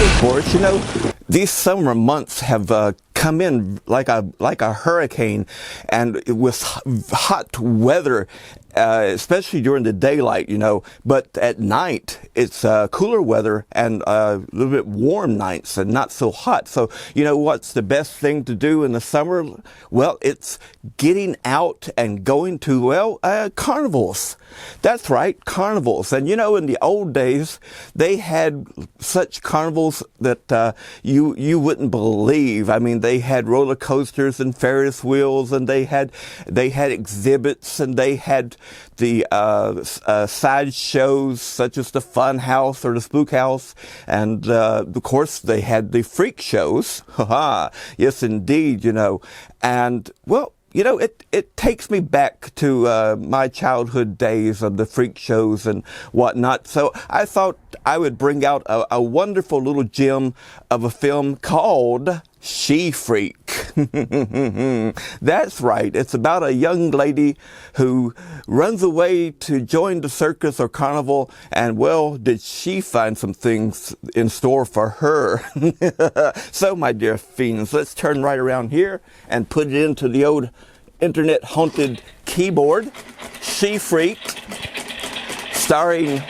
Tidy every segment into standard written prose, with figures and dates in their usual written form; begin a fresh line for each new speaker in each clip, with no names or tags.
Hey, Boris, you know, these summer months have come in like a hurricane, and with hot weather, especially during the daylight, you know. But at night, it's cooler weather and a little bit warm nights and not so hot. So, you know, what's the best thing to do in the summer? Well, it's getting out and going to, well, carnivals. That's right, carnivals. And, you know, in the old days, they had such carnivals that you wouldn't believe. I mean, they had roller coasters and Ferris wheels, and they had exhibits, and they had the side shows such as the Fun House or the Spook House, and of course they had the freak shows. Yes, indeed, you know. And well, you know, it takes me back to my childhood days of the freak shows and whatnot. So I thought I would bring out a wonderful little gem of a film called She Freak. That's right. It's about a young lady who runs away to join the circus or carnival, and well, did she find some things in store for her. So, my dear fiends, let's turn right around here and put it into the old internet haunted keyboard. She Freak, starring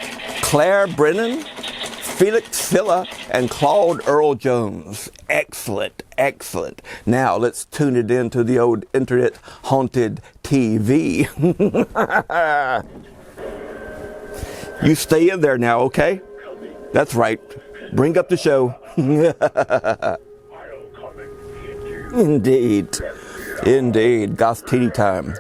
Claire Brennan, Felix, Silla, and Claude Earl Jones. Excellent, excellent. Now let's tune it into the old internet haunted TV. You stay in there now, okay? That's right. Bring up the show. Indeed. Indeed. Gospel time.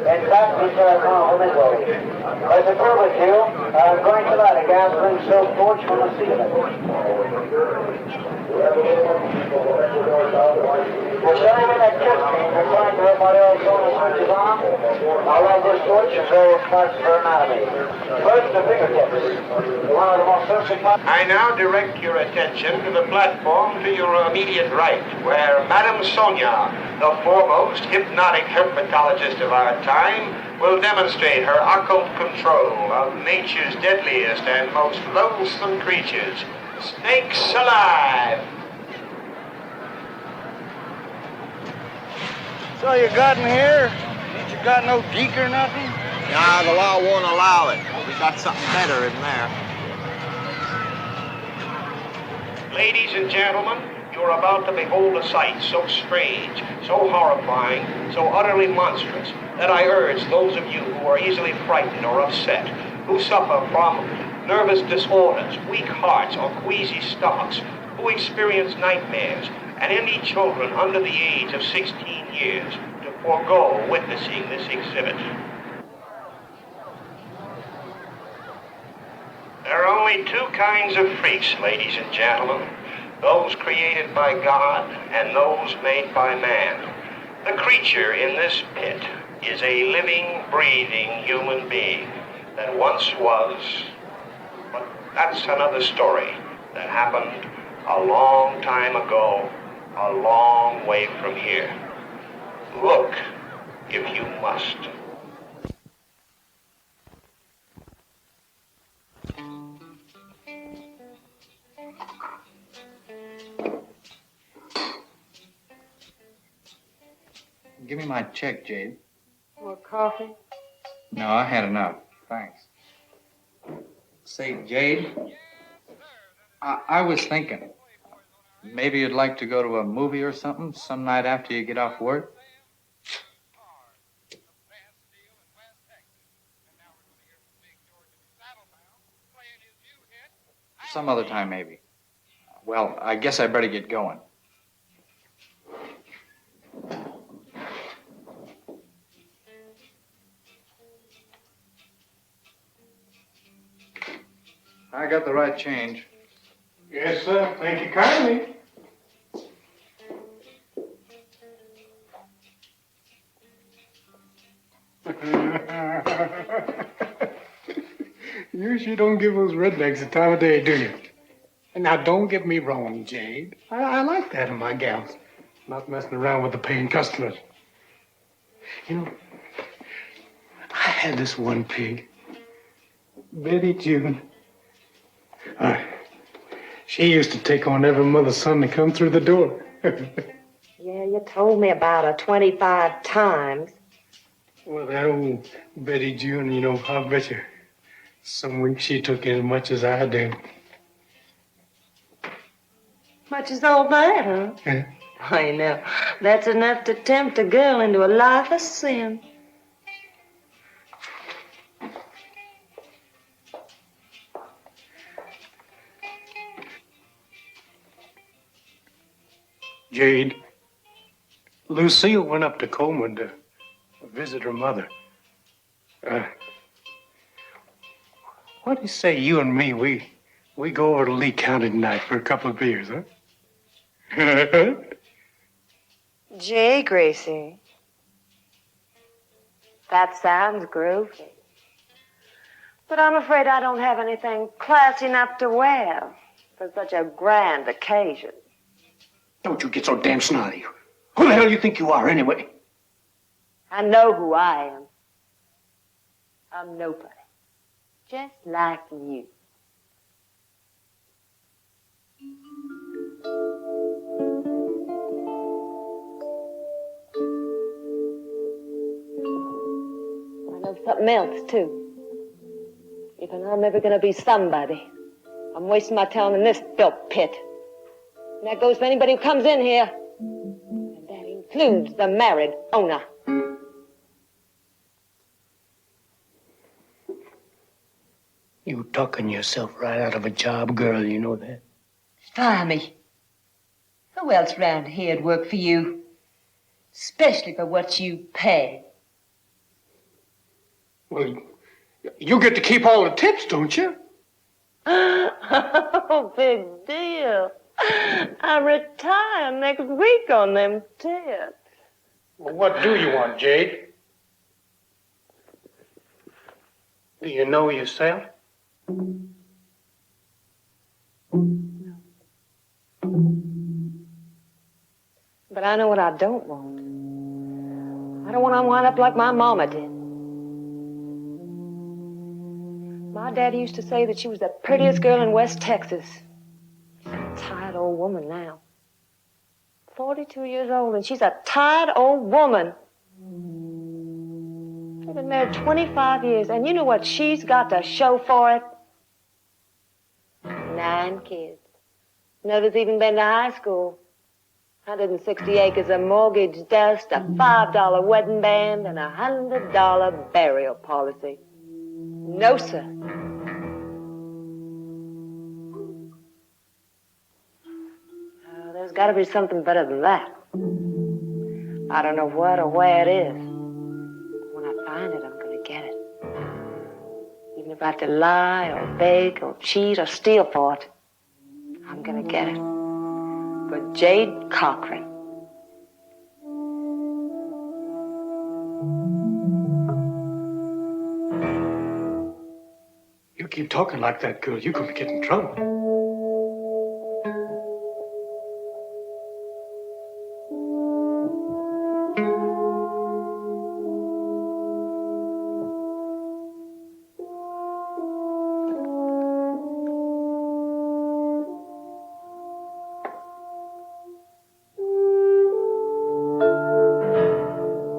In fact, these are complimentary. As a privilege, you, I'm going to light a gasoline soap torch from the ceiling. We're selling electricity. We're trying to have my own solar switches on. I'll light this torch in various parts of her anatomy. First, the fingertips. One of the most sensitive parts.
I now direct your attention to the platform to your immediate right, where Madame Sonia, the foremost hypnotic herpetologist of our time, will demonstrate her occult control of nature's deadliest and most loathsome creatures, snakes alive.
So you got in here? Ain't you got no geek or nothing?
Nah, the law won't allow it. We got something better in there.
Ladies and gentlemen, you're about to behold a sight so strange, so horrifying, so utterly monstrous, that I urge those of you who are easily frightened or upset, who suffer from nervous disorders, weak hearts, or queasy stomachs, who experience nightmares, and any children under the age of 16 years to forego witnessing this exhibit. There are only two kinds of freaks, ladies and gentlemen. Those created by God and those made by man. The creature in this pit is a living, breathing human being that once was, but that's another story that happened a long time ago, a long way from here. Look, if you must.
Give me my check, Jade.
More coffee?
No, I had enough. Thanks. Say, Jade, I was thinking, maybe you'd like to go to a movie or something some night after you get off work? Some other time, maybe. Well, I guess I better get going. I got the right change.
Yes, sir. Thank you kindly. You sure don't give those rednecks the time of day, do you? And now, don't get me wrong, Jade. I like that in my gals. Not messing around with the paying customers. You know, I had this one pig, Betty June. She used to take on every mother's son to come through the door.
Yeah, you told me about her 25 times.
Well, that old Betty June, you know, I bet you some weeks she took as much as I do.
Much as all that, huh?
Yeah.
I know. That's enough to tempt a girl into a life of sin.
Jade, Lucille went up to Coleman to visit her mother. What do you say you and me, we go over to Lee County tonight for a couple of beers, huh?
Gee, Gracie. That sounds groovy. But I'm afraid I don't have anything classy enough to wear for such a grand occasion.
Don't you get so damn snotty. Who the hell do you think you are, anyway?
I know who I am. I'm nobody. Just like you. I know something else, too. If I'm ever going to be somebody, I'm wasting my time in this filth pit. And that goes for anybody who comes in here. And that includes the married owner.
You talking yourself right out of a job, girl, you know that?
Try me. Who else round here'd work for you? Especially for what you pay.
Well, you get to keep all the tips, don't you?
Oh, big deal. I retire next week on them tips.
Well, what do you want, Jade? Do you know yourself?
But I know what I don't want. I don't want to wind up like my mama did. My daddy used to say that she was the prettiest girl in West Texas. She's a tired old woman now. 42 years old, and she's a tired old woman. They've been married 25 years, and you know what she's got to show for it? 9 kids. Nobody's even been to high school. 160 acres of mortgage dust, a $5 wedding band, and a $100 burial policy. No, sir. There's got to be something better than that. I don't know what or where it is. When I find it, I'm going to get it. Even if I have to lie or beg or cheat or steal for it, I'm going to get it. For Jade Cochran.
You keep talking like that, girl, you're going to get in trouble.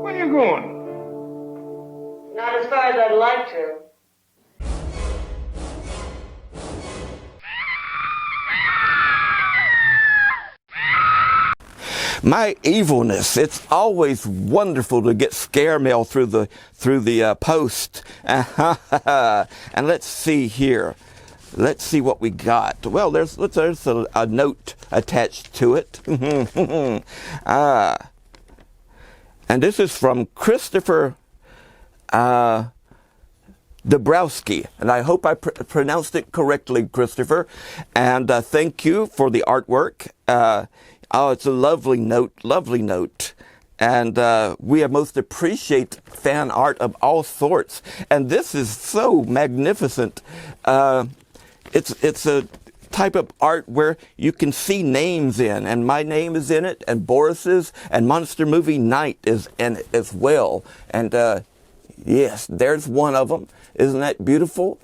Where you going?
Not as far as I'd like to.
My evilness. It's always wonderful to get scare mail through the post. And let's see here. Let's see what we got. Well, there's a note attached to it. And this is from Christopher Dabrowski, and I hope I pronounced it correctly, Christopher. And thank you for the artwork. Oh, it's a lovely note. And we most appreciate fan art of all sorts. And this is so magnificent. It's a type of art where you can see names in, and my name is in it, and Boris's, and Monster Movie Night is in it as well. And yes, there's one of them. Isn't that beautiful?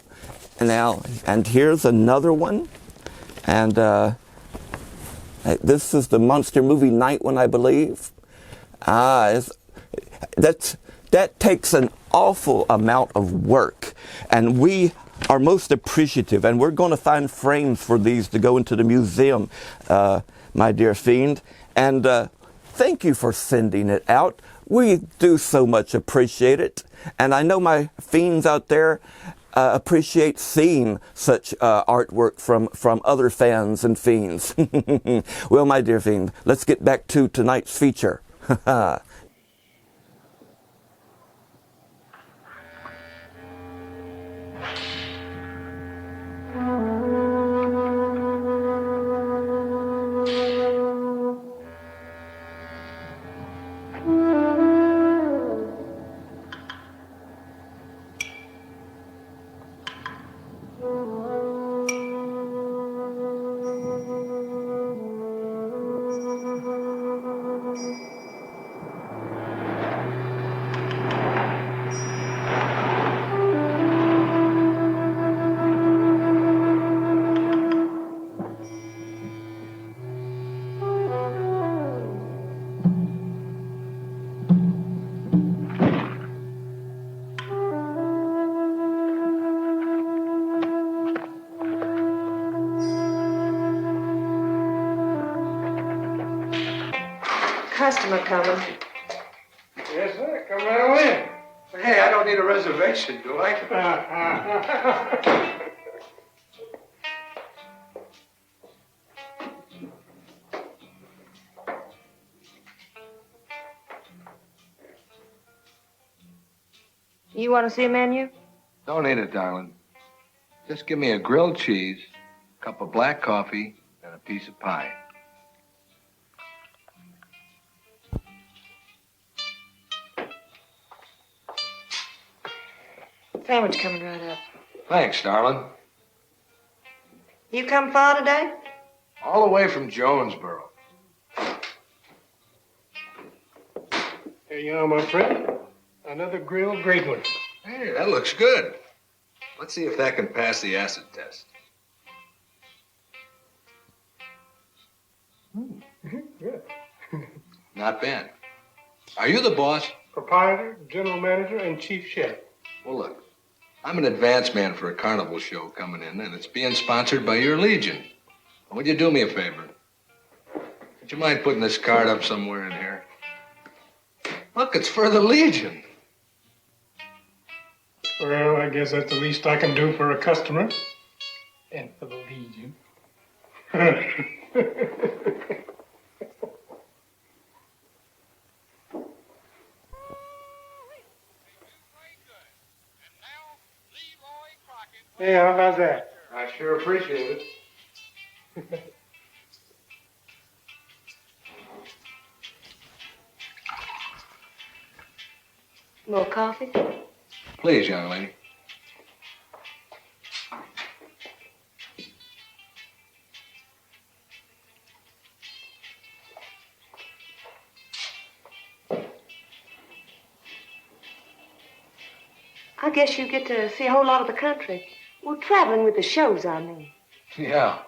And here's another one. And this is the Monster Movie Night one, I believe. That's that takes an awful amount of work, and we are most appreciative, and we're going to find frames for these to go into the museum, my dear fiend. And thank you for sending it out. We do so much appreciate it, and I know my fiends out there appreciate seeing such artwork from other fans and fiends. Well, my dear fiend, let's get back to tonight's feature.
Customer coming.
Yes, sir. Come right on in.
Hey, I don't need a reservation, do I?
You want to see a menu?
Don't need it, darling. Just give me a grilled cheese, a cup of black coffee, and a piece of pie.
Sandwich coming right up.
Thanks, darling.
You come far today?
All the way from Jonesboro.
Here you are, my friend. Another grilled great one.
Hey, that looks good. Let's see if that can pass the acid test.
Good.
Not bad. Are you the boss?
Proprietor, general manager, and chief chef.
Well, look, I'm an advance man for a carnival show coming in, and it's being sponsored by your Legion. Would you do me a favor? Would you mind putting this card up somewhere in here? Look, it's for the Legion.
Well, I guess that's the least I can do for a customer. And for the Legion. Yeah, how's that?
I sure appreciate it.
More coffee?
Please, young lady.
I guess you get to see a whole lot of the country. Well, traveling with the shows, I mean.
Yeah,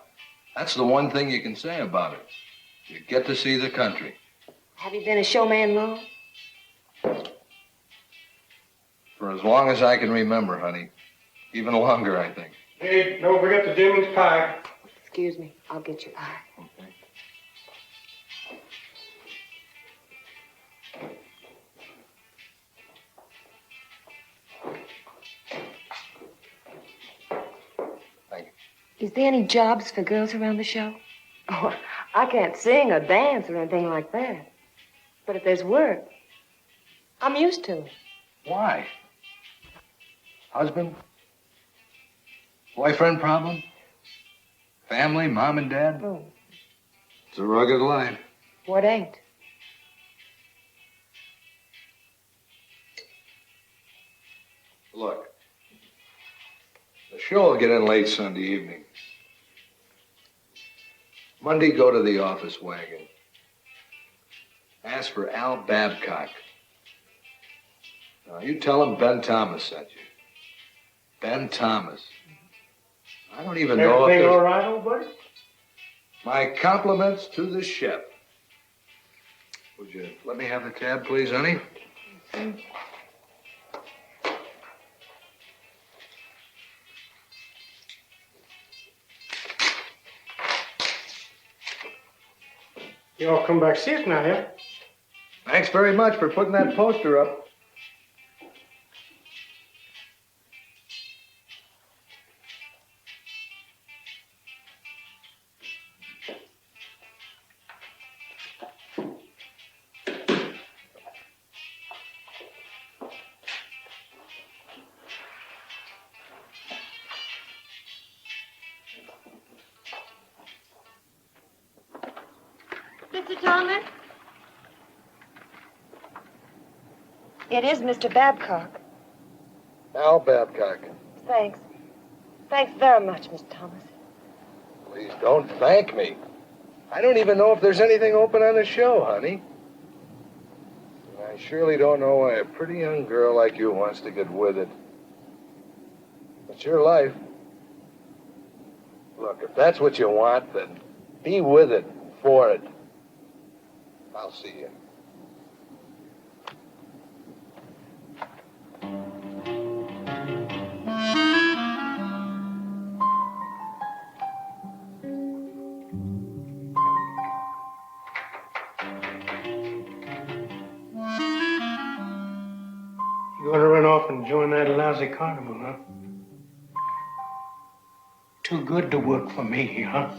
that's the one thing you can say about it. You get to see the country.
Have you been a showman long?
For as long as I can remember, honey. Even longer, I think.
Hey, don't forget the Demons pie.
Excuse me, I'll get you pie.
Okay. Thank you.
Is there any jobs for girls around the show? Oh, I can't sing or dance or anything like that. But if there's work, I'm used to it.
Why? Husband? Boyfriend problem? Family, mom and dad?
Oh,
It's a rugged life.
what ain't?
Look, the show will get in late Sunday evening. Monday, go to the office wagon. Ask for Al Babcock. Now, you tell him Ben Thomas sent you. Ben Thomas. I don't even know if
Everything all
there's...
right, old buddy?
My compliments to the chef. Would you let me have the tab, please, honey?
You all come back see us now, yeah?
Thanks very much for putting that poster up.
Mr. Thomas? It is Mr. Babcock.
Al Babcock.
Thanks. Thanks very much, Mr. Thomas.
Please don't thank me. I don't even know if there's anything open on the show, honey. And I surely don't know why a pretty young girl like you wants to get with it. It's your life. Look, if that's what you want, then be with it, for it. I'll see you.
You want to run off and join that lousy carnival, huh? Too good to work for me, huh?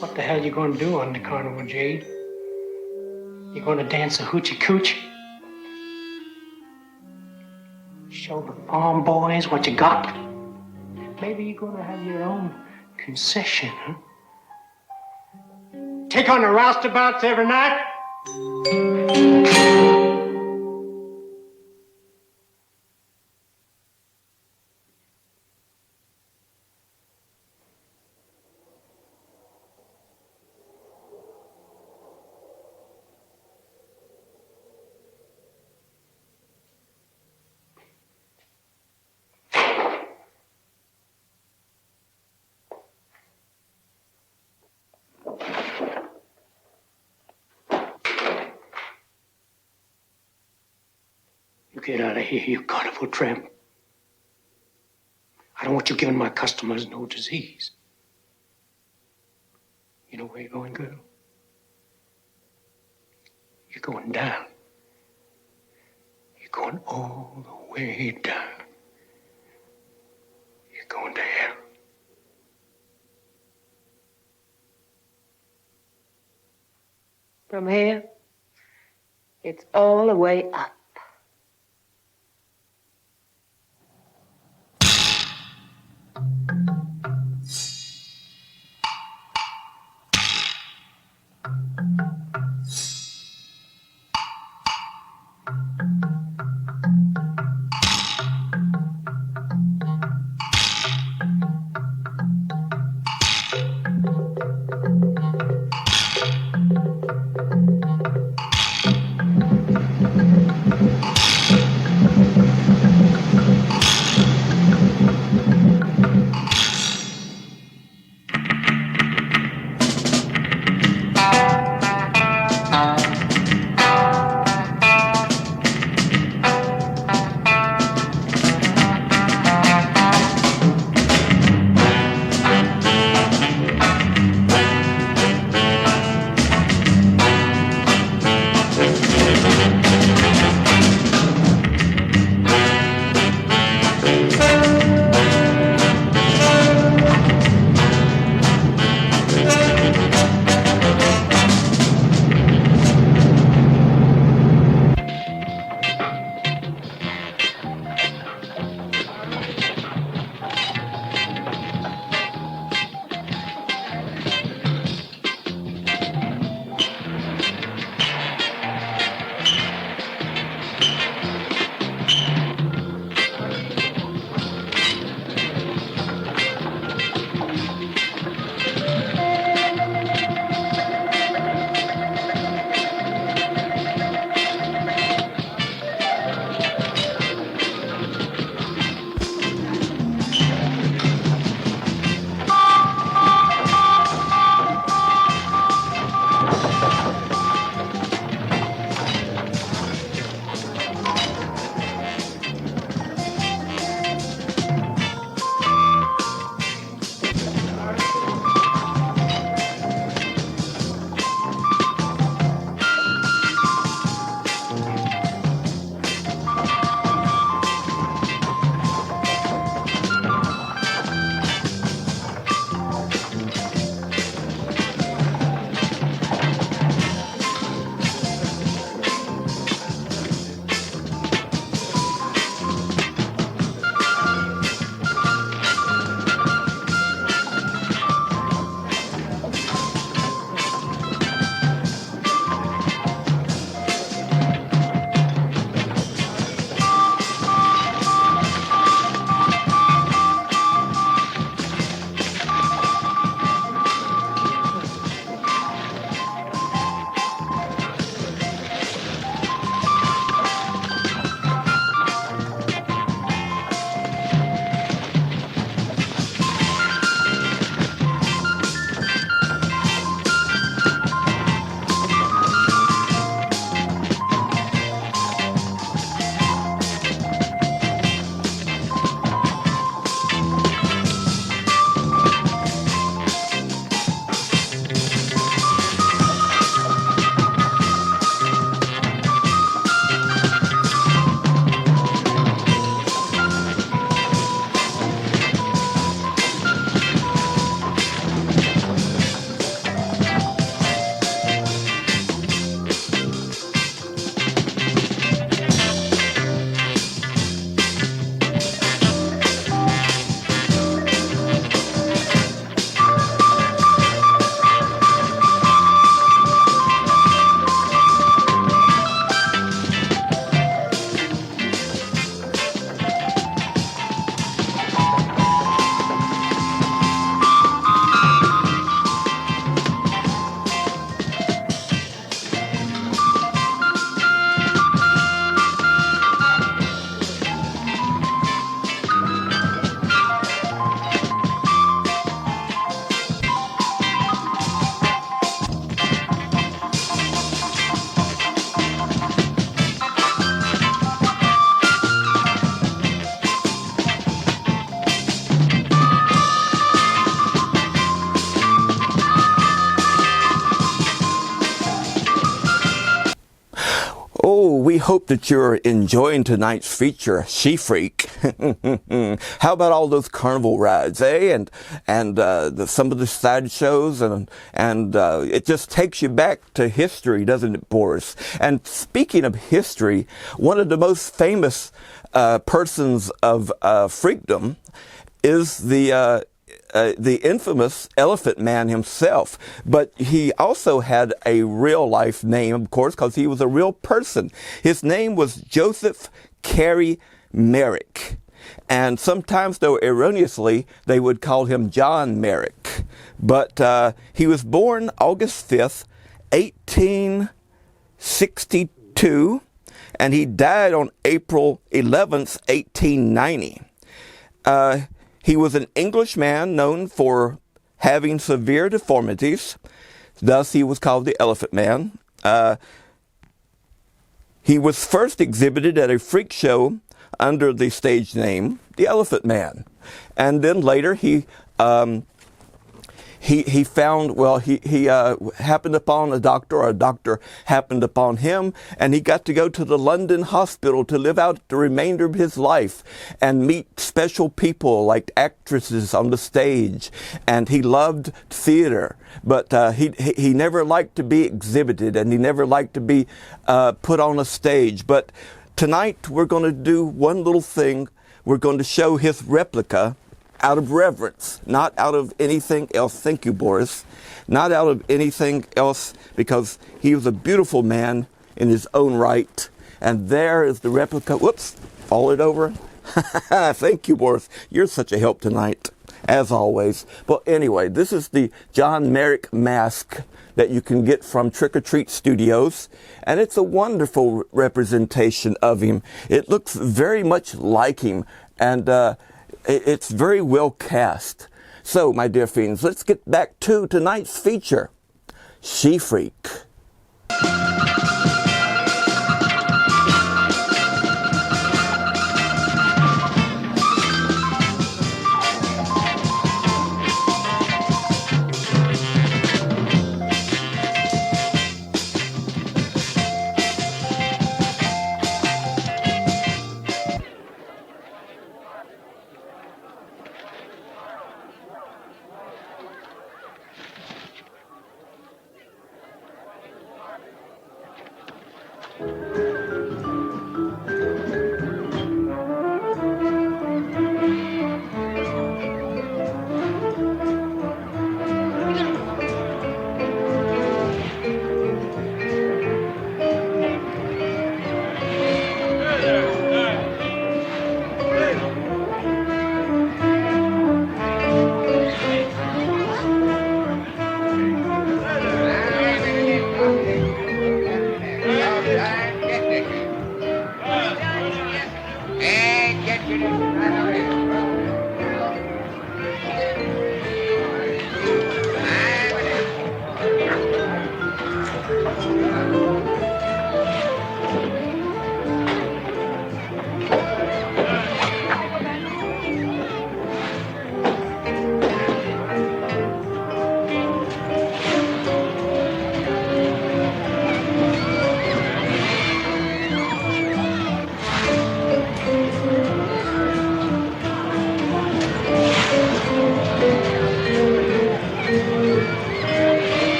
What the hell you gonna do on the carnival, Jade? You gonna dance a hoochie coochie? Show the farm boys what you got? Maybe you're gonna have your own concession, huh? Take on the roustabouts every night? You get out of here, you carnival tramp. I don't want you giving my customers no disease. You know where you're going, girl? You're going down. You're going all the way down. You're going to hell.
From here, it's all the way up.
hope that you're enjoying tonight's feature, She Freak. How about all those carnival rides, eh? And some of the side shows, and it just takes you back to history, doesn't it, Boris? And speaking of history, one of the most famous persons of freakdom is the infamous Elephant Man himself. But he also had a real life name, of course, because he was a real person. His name was Joseph Carey Merrick. And sometimes, though erroneously, they would call him John Merrick. But he was born August 5th, 1862, and he died on April 11th, 1890. He was an Englishman known for having severe deformities. Thus, he was called the Elephant Man. He was first exhibited at a freak show under the stage name, the Elephant Man. And then later, he found, well, he happened upon a doctor, or a doctor happened upon him, and he got to go to the London hospital to live out the remainder of his life and meet special people like actresses on the stage. And he loved theater, but he never liked to be exhibited, and he never liked to be put on a stage. But tonight we're going to do one little thing. We're going to show his replica out of reverence, not out of anything else. Thank you, Boris. Not out of anything else, because he was a beautiful man in his own right. And there is the replica. Whoops, fall it over. Thank you, Boris. You're such a help tonight, as always. But anyway, this is the John Merrick mask that you can get from Trick or Treat Studios. And it's a wonderful representation of him. It looks very much like him. And it's very well cast. So, my dear fiends, let's get back to tonight's feature, She Freak.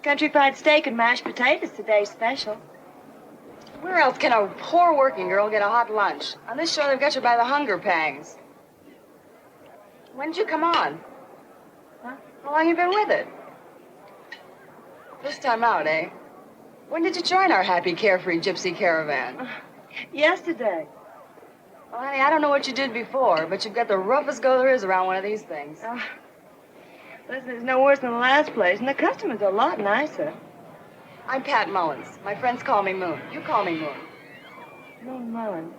Country fried steak and mashed potatoes today's special.
Where else can a poor working girl get a hot lunch? On this show, they've got you by the hunger pangs. When did you come on? Huh? How long you been with it? First time out, eh? When did you join our happy, carefree gypsy caravan?
Yesterday.
Well, honey, I don't know what you did before, but you've got the roughest go there is around one of these things.
Listen, it's no worse than the last place, and the customers are a lot nicer.
I'm Pat Mullins. My friends call me Moon. You call me Moon.
Moon Mullen.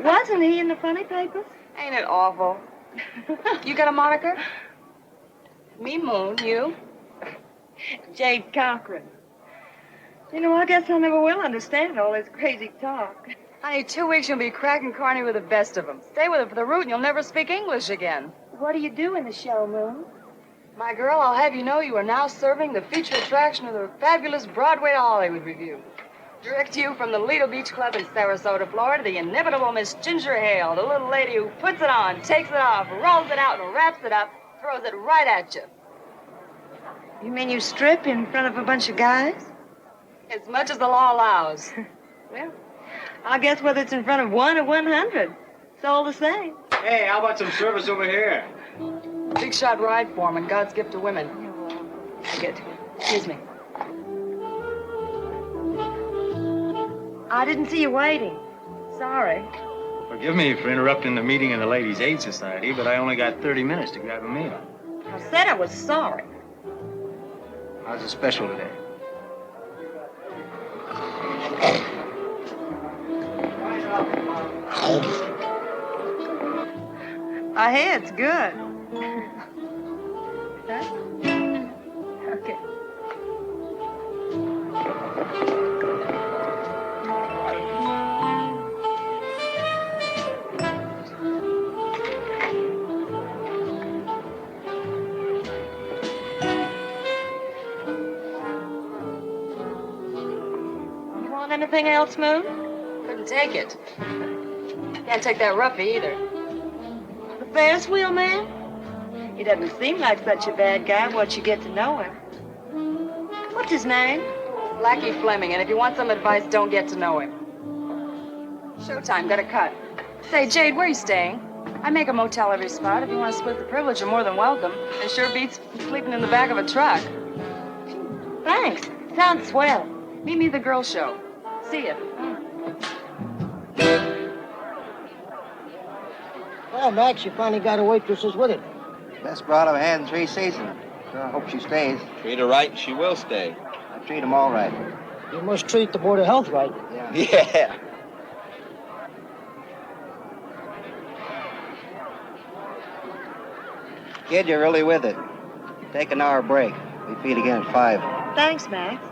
Wasn't he in the funny papers?
Ain't it awful? You got a moniker? Me, Moon. You?
Jade Cochran. You know, I guess I never will understand all this crazy talk.
Honey, 2 weeks you'll be cracking carny with the best of them. Stay with it for the root and you'll never speak English again.
What do you do in the show, Moon?
My girl, I'll have you know you are now serving the feature attraction of the fabulous Broadway to Hollywood review. Direct to you from the Lido Beach Club in Sarasota, Florida, the inimitable Miss Ginger Hale, the little lady who puts it on, takes it off, rolls it out, and wraps it up, throws it right at you.
You mean you strip in front of a bunch of guys?
As much as the law allows.
Well, I guess whether it's in front of 1 or 100, it's all the same.
Hey, how about some service over here?
Big shot ride foreman, God's gift to women. Good. Excuse me.
I didn't see you waiting. Sorry.
Forgive me for interrupting the meeting of the Ladies' Aid Society, but I only got 30 minutes to grab a meal.
I said I was sorry.
How's the special today?
I hear it's good. Huh? Okay. You want anything else, Moon?
Couldn't take it. Can't take that roughie either.
The Ferris wheel man? He doesn't seem like such a bad guy once you get to know him. What's his name?
Blackie Fleming, and if you want some advice, don't get to know him. Showtime, got a cut. Say, Jade, where are you staying? I make a motel every spot. If you want to split the privilege, you're more than welcome. It sure beats sleeping in the back of a truck.
Thanks. Sounds swell.
Meet me at the girls' show. See ya.
Well, Max, you finally got a waitresses with it.
Best broad I've had in 3 seasons. Sure hope she stays.
Treat her right and she will stay.
I treat them all right.
You must treat the Board of Health right.
Yeah.
Kid, you're really with it. Take an hour break. We feed again at 5.
Thanks, Max.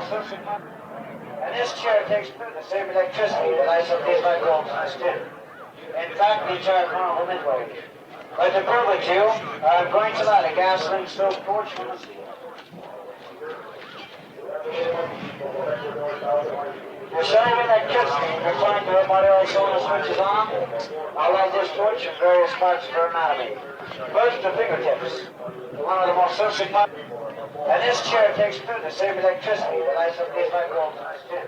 most interesting part. And this chair takes the same electricity that lights up these light bulbs in this tin. In fact, the entire carnival midway. But to prove it to you, I'm going to light a gasoline-stove torch from the ceiling. You're showing me electricity. You're trying to hit Motel sonar switches on. I'll light this torch in various parts of her anatomy. First, the fingertips. One of the most sensitive parts. And this chair takes the same electricity that lights up these light bulbs in this tin.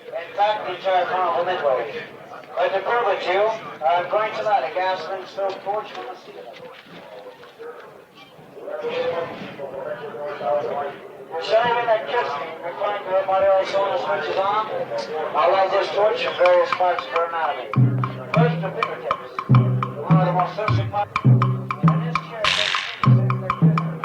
In fact, the entire carnival midway. But to prove it to you, I'm going to light a gasoline stove torch from the ceiling. You're showing me electricity. You're trying to hit Motel sonar switches on. I'll light this torch in various parts of her anatomy. First, the fingertips. One of the most sensitive parts. And this chair takes the same electricity.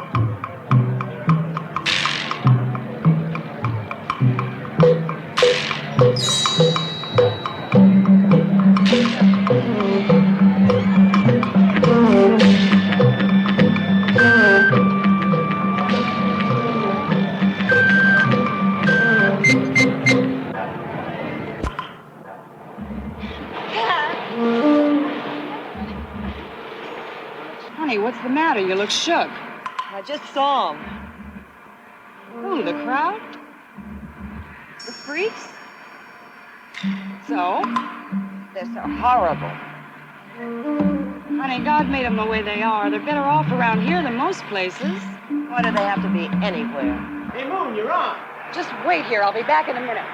Honey, what's the matter? You look shook.
I just saw him.
Who, the crowd? The freaks? So?
They're so horrible.
Honey, God made them the way they are. They're better off around here than most places.
Why do they have to be anywhere?
Hey, Moon, you're on.
Just wait here. I'll be back in a minute.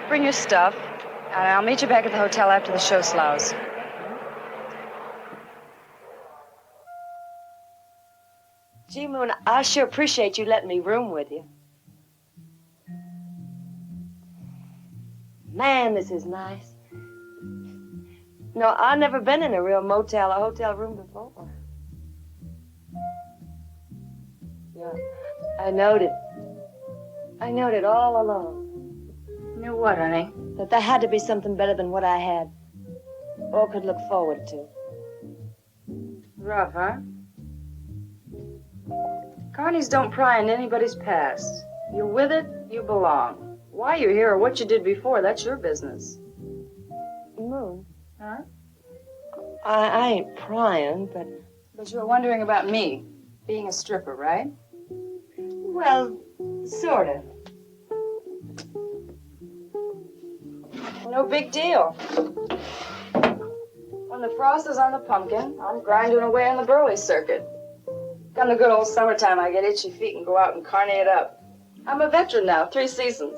Bring your stuff, and I'll meet you back at the hotel after the show slows.
Gee, Moon, I sure appreciate you letting me room with you. Man, this is nice. No, I've never been in a real motel or hotel room before. Yeah, I knowed it. I knowed it all along.
Knew what, honey?
That there had to be something better than what I had or could look forward to.
Rough, huh? Carnies don't pry into anybody's past. You're with it, you belong. Why you're here or what you did before, that's your business.
Moon.
Huh?
I ain't prying, but...
But you're wondering about me, being a stripper, right?
Well, sort of.
No big deal. When the frost is on the pumpkin, I'm grinding away on the burley circuit. Come the good old summertime, I get itchy feet and go out and carny it up. I'm a veteran now, 3 seasons.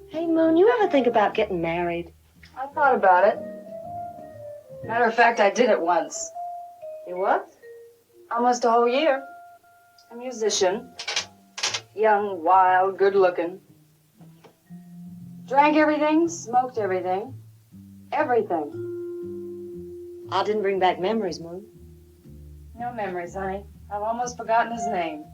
Hey, Moon, you ever think about getting married?
I thought about it. Matter of fact, I did it once.
You what?
Almost a whole year. A musician. Young, wild, good-looking. Drank everything, smoked everything. Everything.
I didn't bring back memories, Moon.
No memories, honey. I've almost forgotten his name.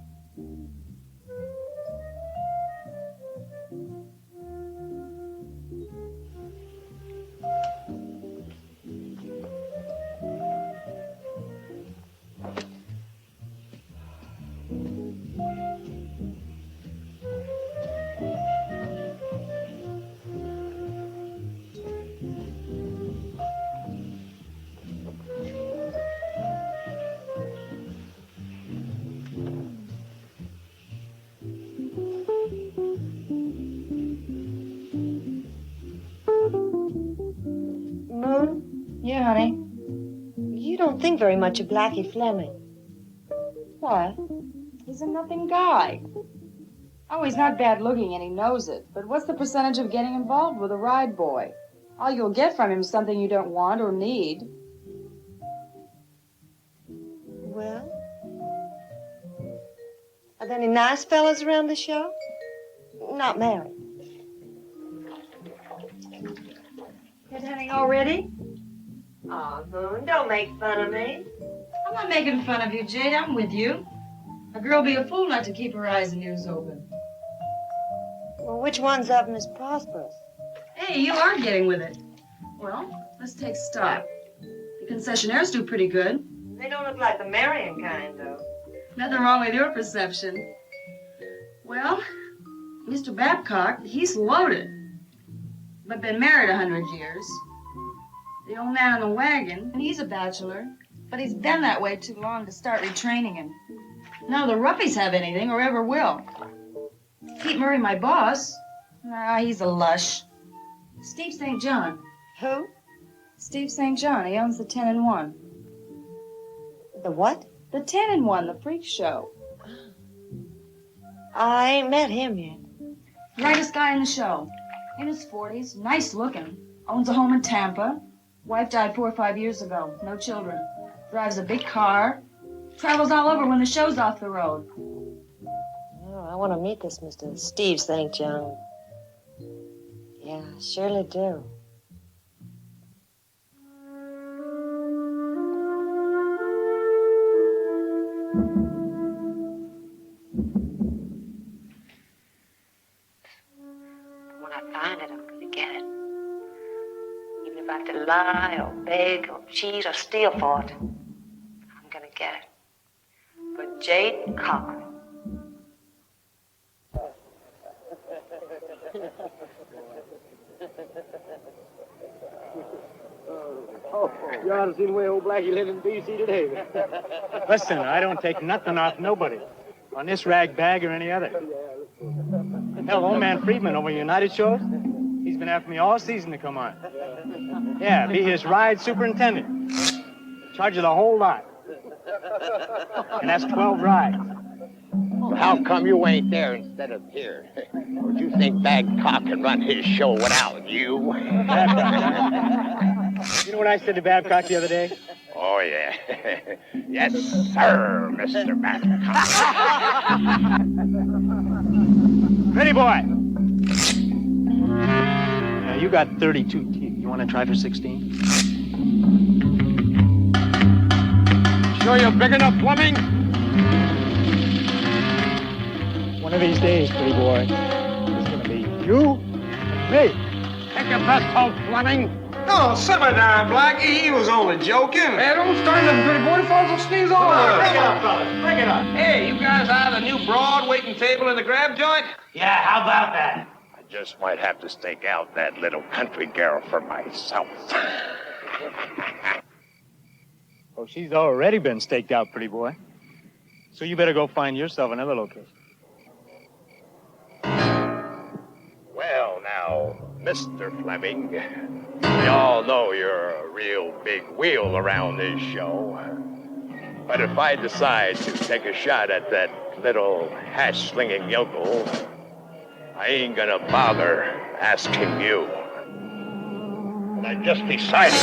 honey.
You don't think very much of Blackie Fleming.
What? He's a nothing guy. Oh, he's not bad looking and he knows it. But what's the percentage of getting involved with a ride boy? All you'll get from him is something you don't want or need.
Well, are there any nice fellas around the show? Not married.
Headhunting already?
Oh, Moon, don't make fun of me.
I'm not making fun of you, Jade. I'm with you. A girl be a fool not to keep her eyes and ears open.
Well, which ones of them is prosperous?
Hey, you are getting with it. Well, let's take stock. The concessionaires do pretty good.
They don't look like the marrying kind, though.
Nothing wrong with your perception. Well, Mr. Babcock, he's loaded. But been married 100 years. The old man in the wagon, he's a bachelor. But he's been that way too long to start retraining him. None of the ruffies have anything or ever will. Pete Murray, my boss, he's a lush. Steve St. John.
Who?
Steve St. John. He owns the 10 and 1.
The what?
The 10 and 1, the freak show.
I ain't met him yet.
Rightest guy in the show. In his 40s, nice looking. Owns a home in Tampa. Wife died 4 or 5 years ago. No children. Drives a big car. Travels all over when the show's off the road.
Oh, I want to meet this Mr. Steve St. John. Yeah, I surely do. When I find it, I'm going to get it. Even if I have to lie or beg or cheat or steal for it, I'm going to get it. For Jade Cochran.
Oh, you ought to see the way old Blackie lived in D.C. today.
Listen, I don't take nothing off nobody. On this rag bag or any other. Hell, old man Friedman over United shows, he's been after me all season to come on. Yeah, be his ride superintendent. Charge of the whole lot. And that's 12 rides.
How come you ain't there instead of here? Or do you think Babcock can run his show without you?
You know what I said to Babcock the other day?
Oh, yeah. Yes, sir, Mr. Babcock.
Ready, boy. Now, you got 32 teeth. You want to try for 16?
Sure you're big enough, Fleming?
One of these days, pretty boy, it's going to be you and me.
Take your best hope, Fleming.
Oh, simmer down, Blackie. He was only joking. Hey, don't start nothing, pretty boy. The folks will sneeze all over.
Bring it up, fellas. Bring it up.
Hey, you guys have the new broad waiting table in the grab joint?
Yeah, how about that?
I just might have to stake out that little country girl for myself.
Oh, she's already been staked out, pretty boy. So you better go find yourself another location.
Well, now, Mr. Fleming, we all know you're a real big wheel around this show. But if I decide to take a shot at that little hash-slinging yokel, I ain't gonna bother asking you. And I just decided.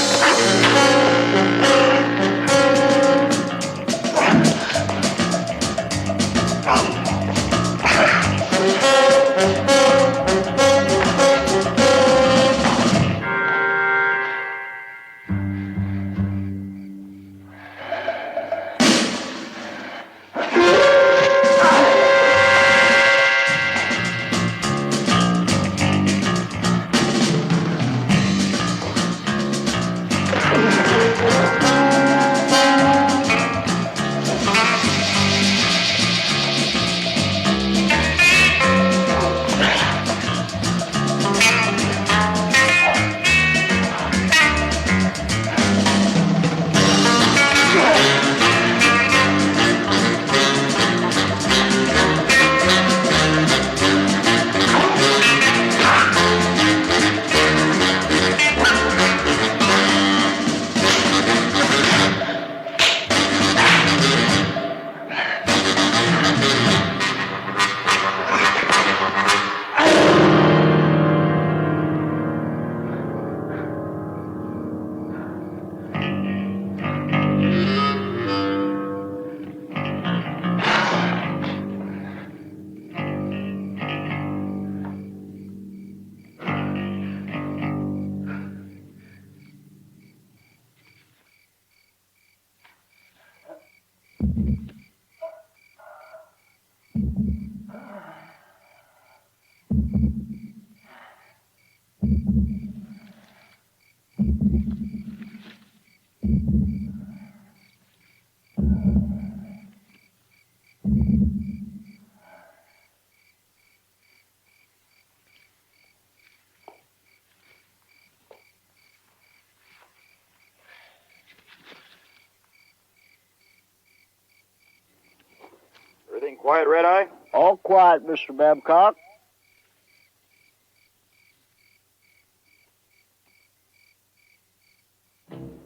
quiet, Red Eye?
All quiet, Mr. Babcock.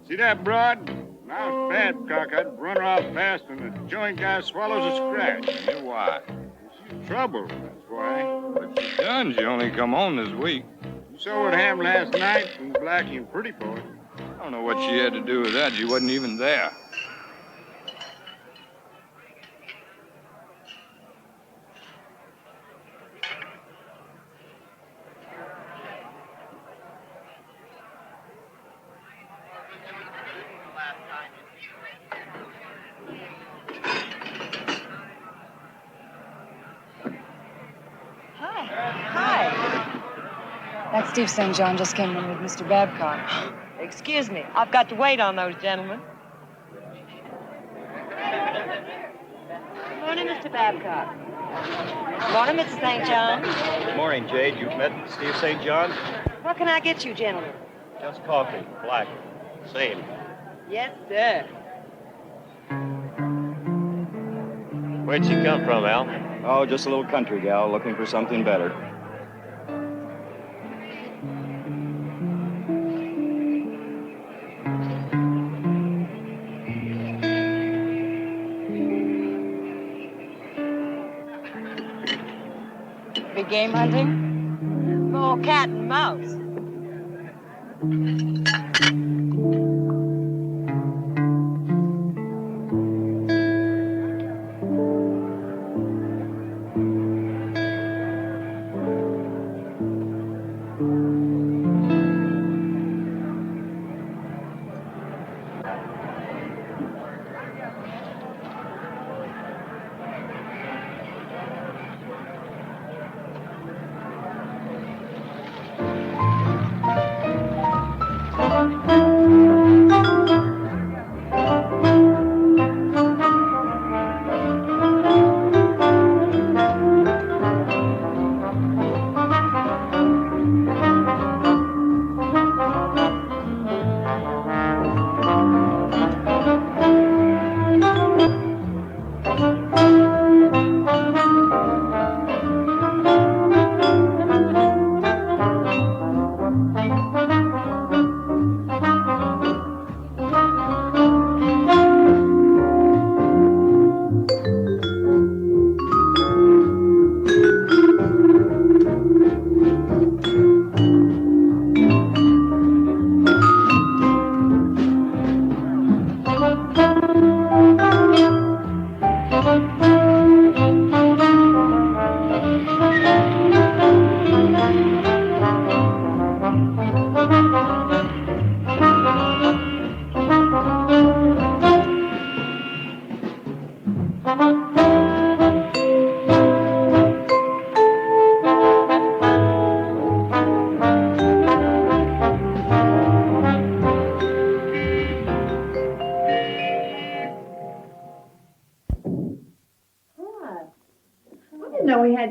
See that broad? Now it's Babcock. I'd run her off fast and the joint guy swallows a scratch.
Yeah, why?
She's trouble, that's why.
What you done? She only come home this week.
You saw what happened last night from Blackie and Pretty Boy.
I don't know what she had to do with that. She wasn't even there.
That Steve St. John just came in with Mr. Babcock.
Excuse me, I've got to wait on those gentlemen. Morning, Mr. Babcock. Morning, Mr. St. John.
Good morning, Jade. You've met Steve St. John?
What can I get you, gentlemen?
Just coffee, black. Same.
Yes, sir.
Where'd she come from, Al? Oh, just a little country gal looking for something better.
Big game hunting?
More cat and mouse.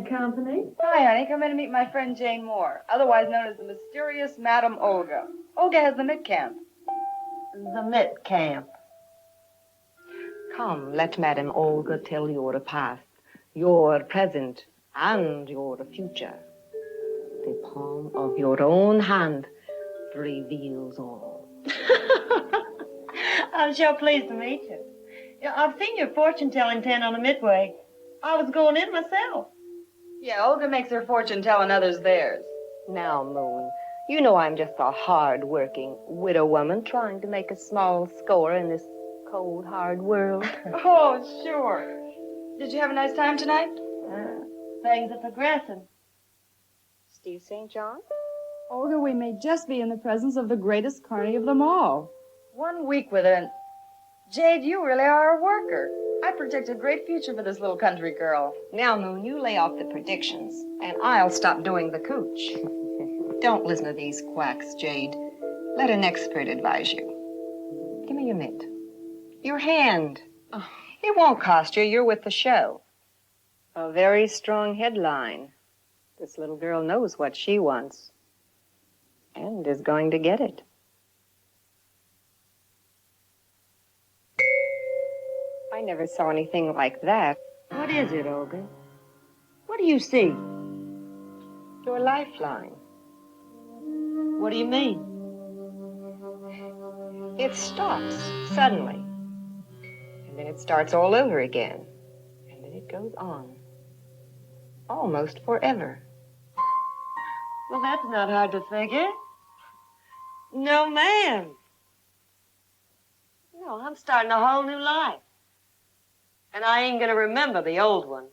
Company. Hi, honey. Come in and meet my friend Jane Moore, otherwise known as the mysterious Madame Olga. Olga has the Mitt camp.
The Mitt camp. Come, let Madame Olga tell your past, your present, and your future. The palm of your own hand reveals all.
I'm sure pleased to meet you. I've seen your fortune-telling tent on the Midway. I was going in myself.
Yeah, Olga makes her fortune telling others theirs.
Now, Moon, you know I'm just a hard-working widow woman trying to make a small score in this cold, hard world.
Oh, sure. Did you have a nice time tonight?
Things are progressing.
Steve St. John?
Olga, we may just be in the presence of the greatest carny of them all. 1 week with her, and Jade, you really are a worker. I predict a great future for this little country girl.
Now, Moon, you lay off the predictions, and I'll stop doing the cooch. Don't listen to these quacks, Jade. Let an expert advise you. Give me your mitt. Your hand. Oh. It won't cost you. You're with the show. A very strong headline. This little girl knows what she wants, and is going to get it. I never saw anything like that. What is it, Olga? What do you see? Your lifeline. What do you mean? It stops suddenly. And then it starts all over again. And then it goes on. Almost forever. Well, that's not hard to figure. No, ma'am. No, I'm starting a whole new life. And I ain't gonna remember the old one.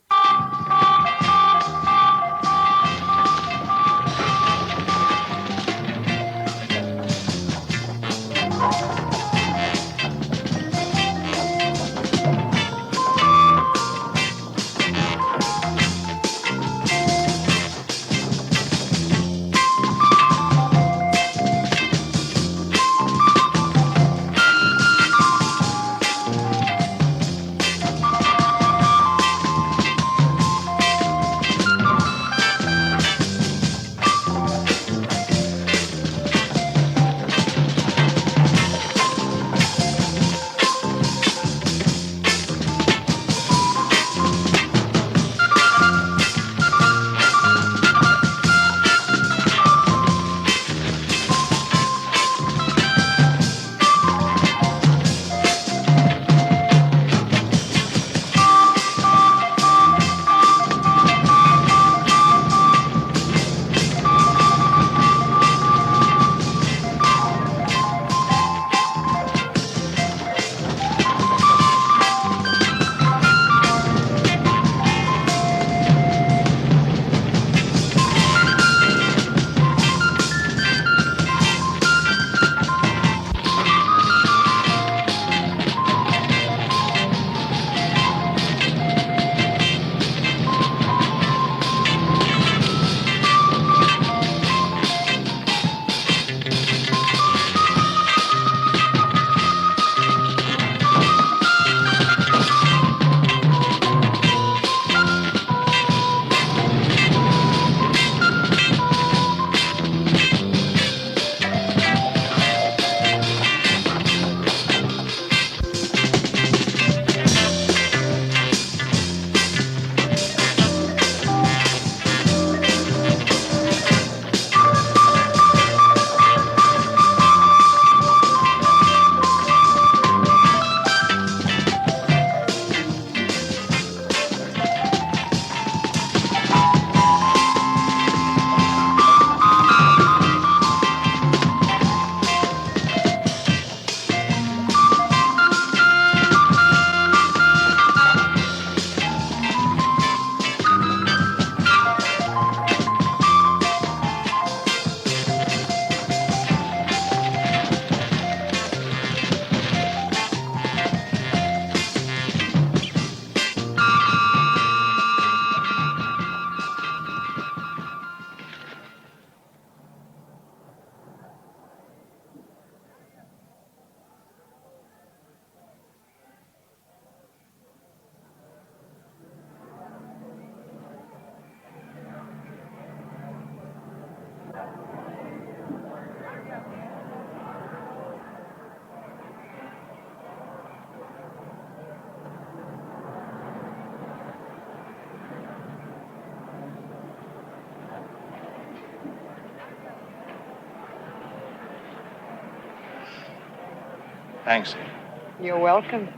Thanks.
You're welcome.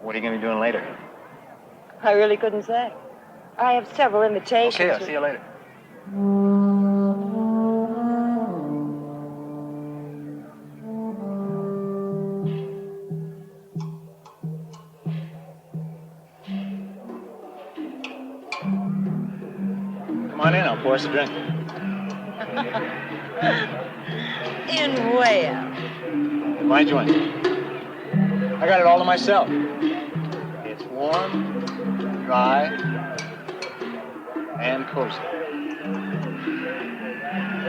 What are you going to be doing later?
I really couldn't say. I have several invitations.
Okay, I'll see you later. Come on in, I'll pour us a drink.
In where?
In my joint. I got it all to myself. It's warm, dry, and cozy.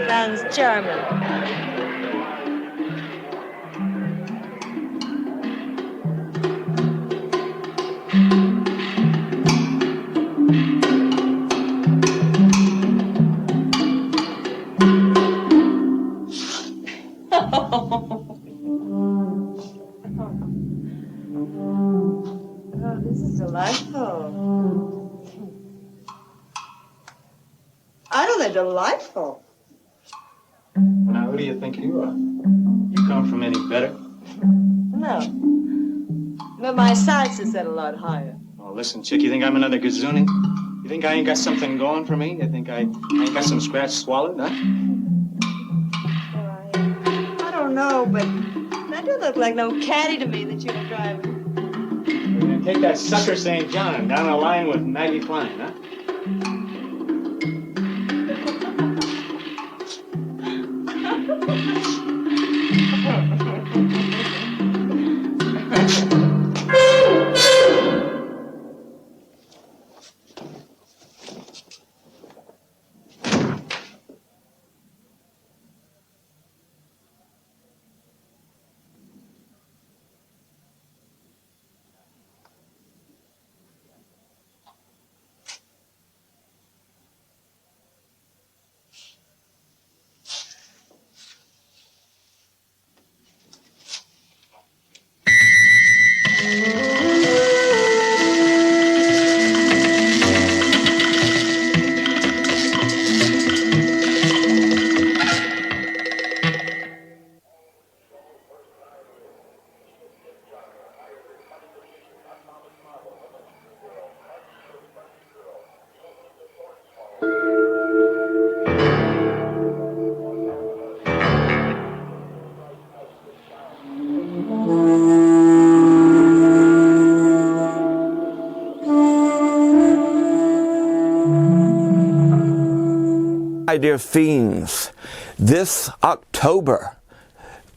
Sounds charming.
Delightful. Aren't they delightful?
Now, who do you think you are? You come from any better?
No. But my sights are set a lot higher.
Oh, listen, chick, you think I'm another Gazuni? You think I ain't got something going for me? You think I ain't got some scratch swallowed, huh?
I don't know, but that don't look like no caddy to me that you were driving.
We're gonna take that sucker St. John down the line with Maggie Klein, huh?
My dear fiends, this October,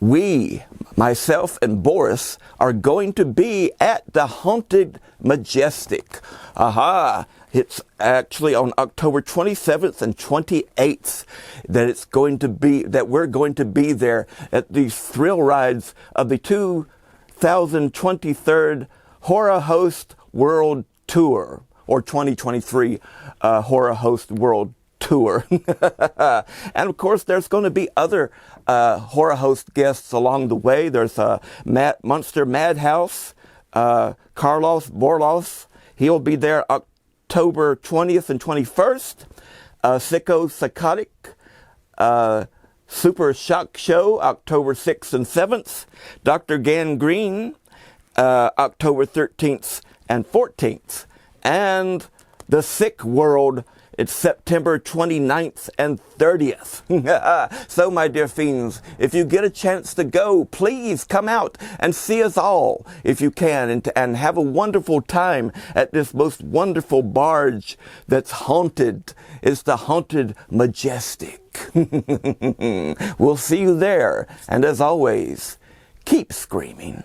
myself and Boris, are going to be at the Haunted Majestic. Aha! It's actually on October 27th and 28th that we're going to be there at these thrill rides of the 2023 Horror Host World Tour, or 2023 Horror Host World Tour. And of course, there's going to be other horror host guests along the way. There's Monster Madhouse, Carlos Borlos. He'll be there October 20th and 21st. Sicko Psychotic, Super Shock Show, October 6th and 7th. Dr. Gangrene, October 13th and 14th. And The Sick World, it's September 29th and 30th. So, my dear fiends, if you get a chance to go, please come out and see us all if you can, and have a wonderful time at this most wonderful barge that's haunted. It's the Haunted Majestic. We'll see you there. And as always, keep screaming.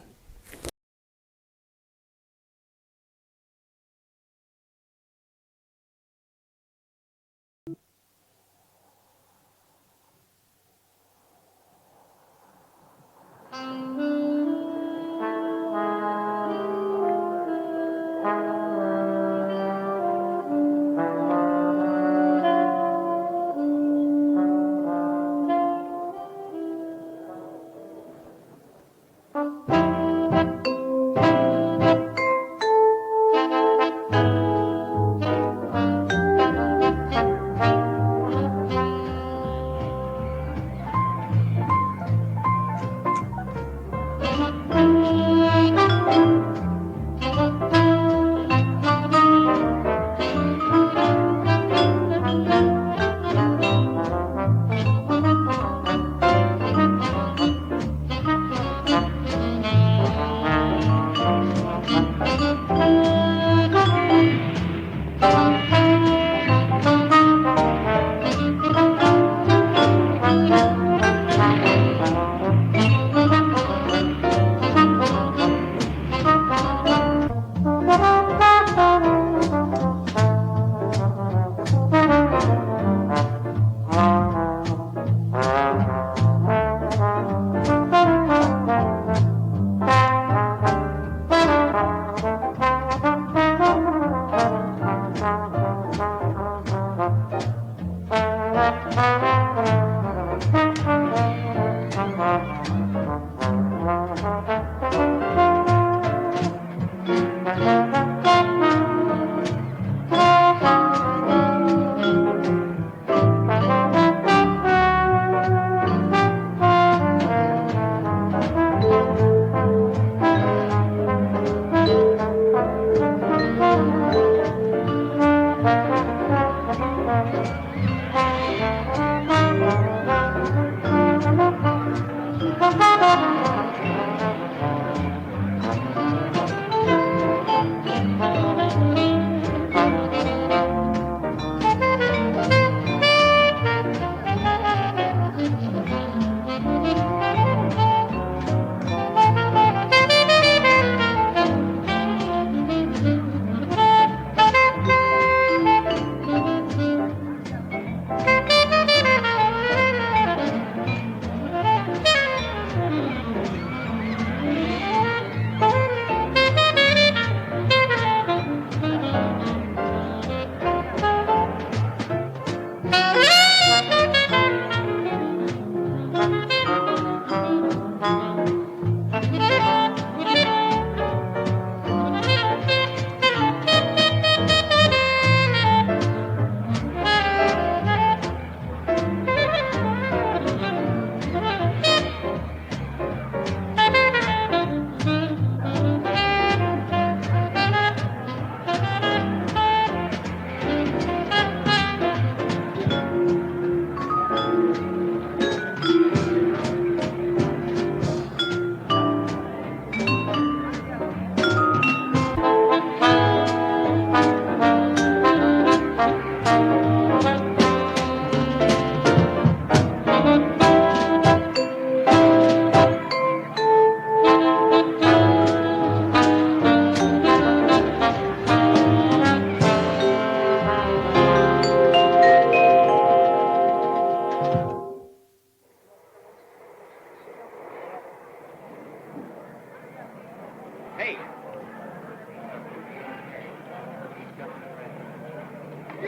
Oh,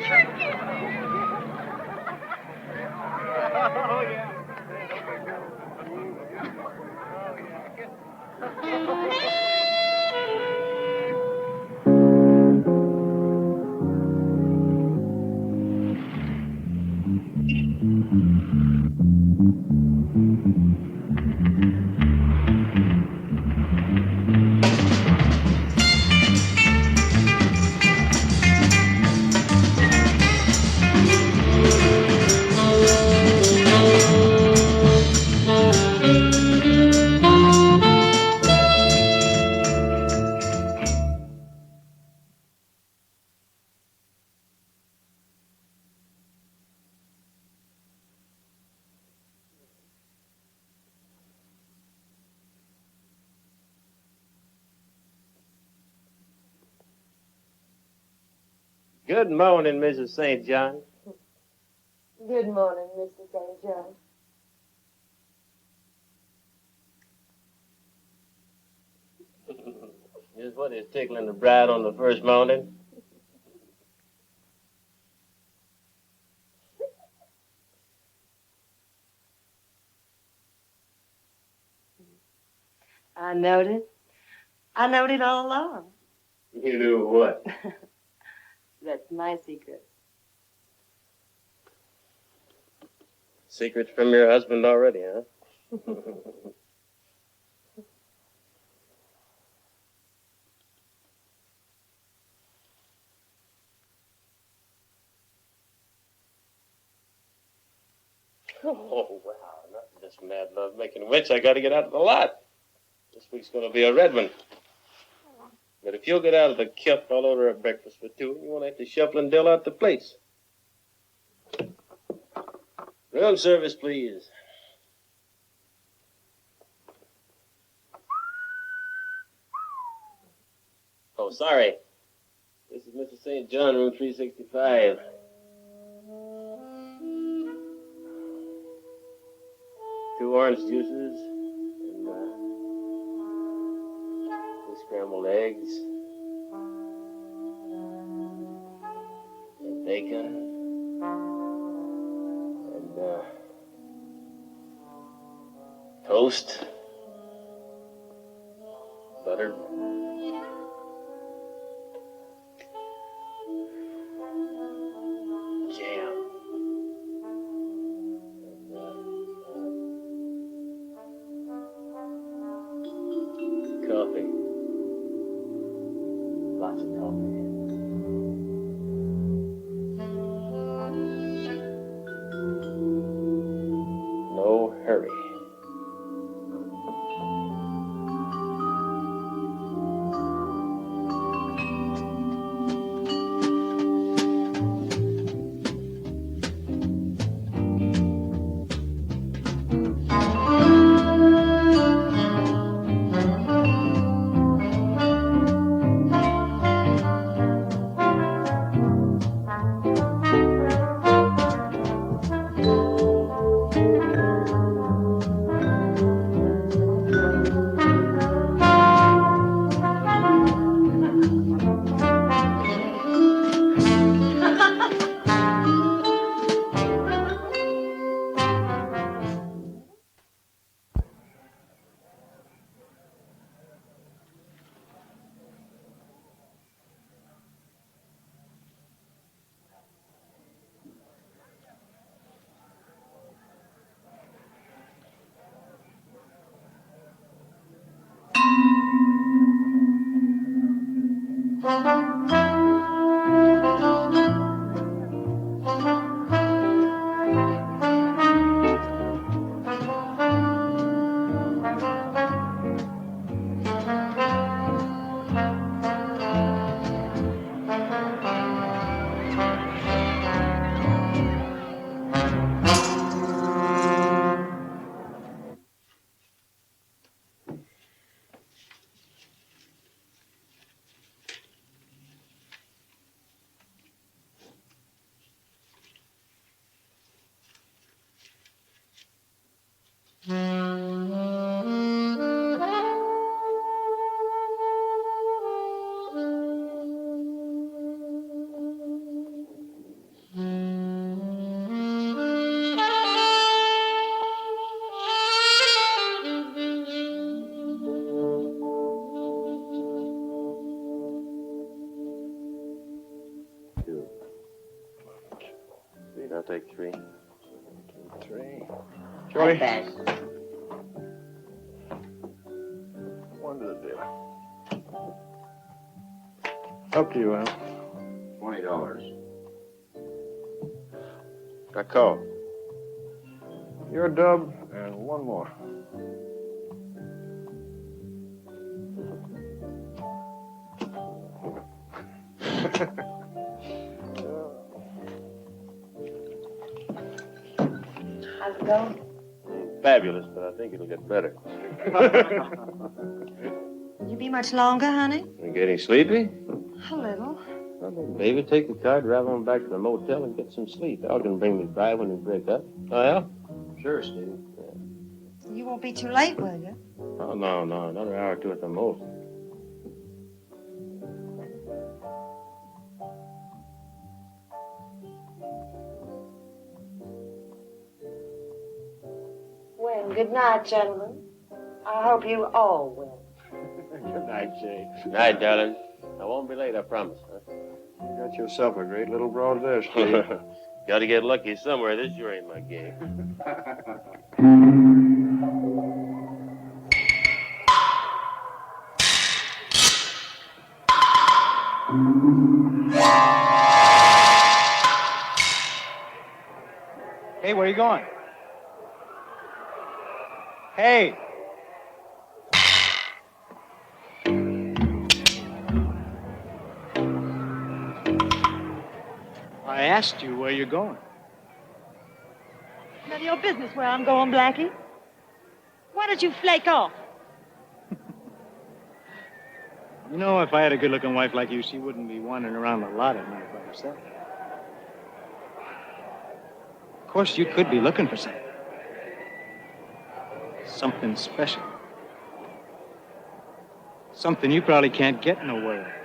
yeah.
Good morning, Mrs. St. John.
Good morning, Mr. St. John.
Just what is tickling the bride on the first morning?
I knowed it. I knowed it all along.
You knew what?
That's my secret.
Secrets from your husband already, huh? Oh, wow. Not this mad love making witch. I got to get out of the lot. This week's going to be a red one. But if you'll get out of the kilt, I'll order a breakfast for two. You won't have to shuffle and deal out the plates. Room service, please. Oh, sorry. This is Mr. St. John, room 365. Two orange juices and two scrambled eggs and bacon and toast, buttered. Jam. Coffee. Lots of coffee. No hurry. I'll take 3.
3.
I
Shorty,
pass.
1 to the dealer. Up to you, Al.
$20.
I call.
Your dub and 1 more.
How's it going?
Fabulous, but I think it'll get better.
Will you be much longer, honey?
You getting sleepy?
A little.
Well, then, baby, take the car, drive on back to the motel, and get some sleep. Al can bring me by when we break up. Oh, Al? Sure, Steve. Yeah.
You won't be too late, will you?
Oh, no, another hour or 2 at the most.
Well, good night, gentlemen. I hope you all will.
Good night, Jade.
Night, darling. I won't be late, I promise. Huh?
You got yourself a great little broad there, Steve.
Gotta get lucky somewhere. This sure ain't my game.
Hey, where are you going? Hey! I asked you where you're going.
None of your business where I'm going, Blackie. Why don't you flake off?
You know, if I had a good-looking wife like you, she wouldn't be wandering around the lot at night by herself. Of course, you could be looking for something. Something special. Something you probably can't get nowhere.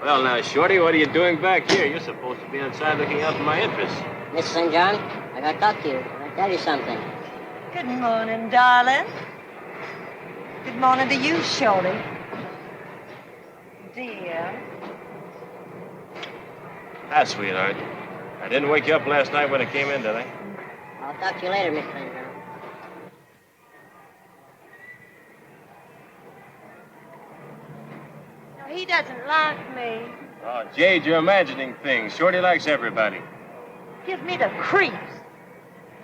Well, now, Shorty, what are you doing back here? You're supposed to be inside looking out for my interests.
Mr. St. John, I gotta talk to you. I gotta tell you something.
Good morning, darling. Good morning to you, Shorty. Dear.
Hi, sweetheart. I didn't wake you up last night when I came in, did I?
I'll talk to you later, Mr. St. John.
No, he doesn't like me.
Oh, Jade, you're imagining things. Shorty likes everybody.
Gives me the creeps.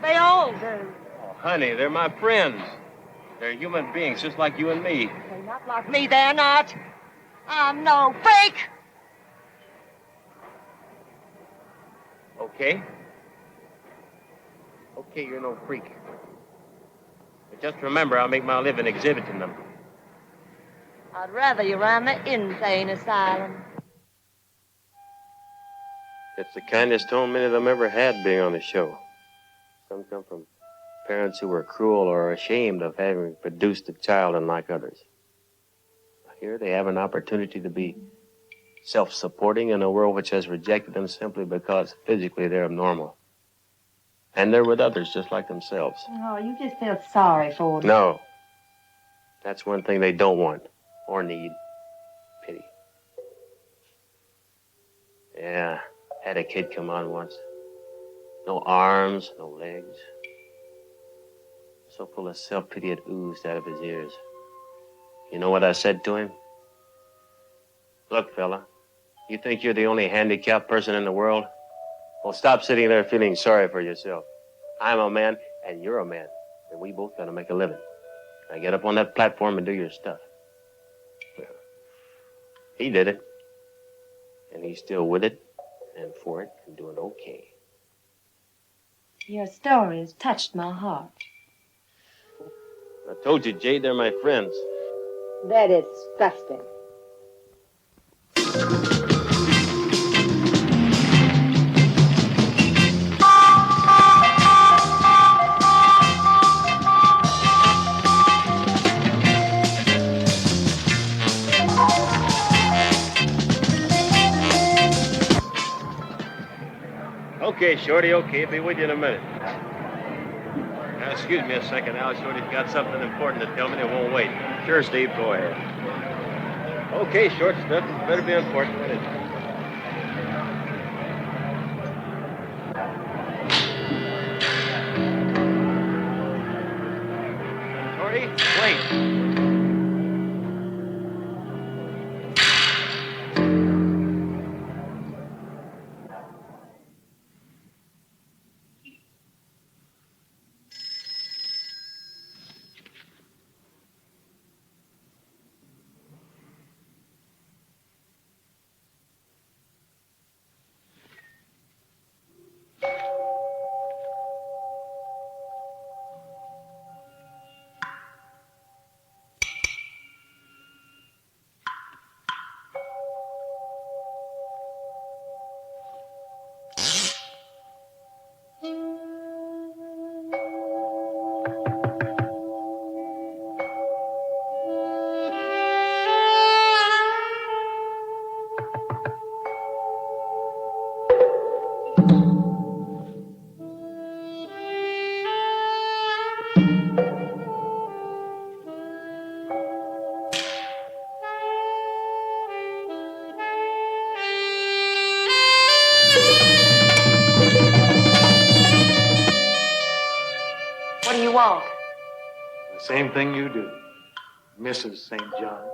They all do.
Oh, honey, they're my friends. They're human beings just like you and me.
They're not like me, they're not. I'm no fake.
Okay? Okay, you're no freak. But just remember, I'll make my living exhibiting them.
I'd rather you ran the insane asylum.
It's the kindest home many of them ever had being on the show. Some come from parents who were cruel or ashamed of having produced a child unlike others. Here they have an opportunity to be self-supporting in a world which has rejected them simply because physically they're abnormal. And they're with others just like themselves.
Oh, you just feel sorry for them.
No. That's one thing they don't want or need. Pity. Yeah, had a kid come on once. No arms, no legs. So full of self-pity it oozed out of his ears. You know what I said to him? Look, fella, you think you're the only handicapped person in the world? Well, stop sitting there feeling sorry for yourself. I'm a man, and you're a man, and we both gotta make a living. Now get up on that platform and do your stuff. Well, he did it. And he's still with it, and for it, and doing okay.
Your story has touched my heart.
I told you, Jade, they're my friends.
That is disgusting.
Okay, Shorty, okay. Be with you in a minute. Now, excuse me a second, Al. Shorty's got something important to tell me. They won't wait. Sure, Steve, go ahead. Okay, short stuff. It better be important. What is it? Shorty, wait.
What do you want?
The same thing you do, Mrs. St. John.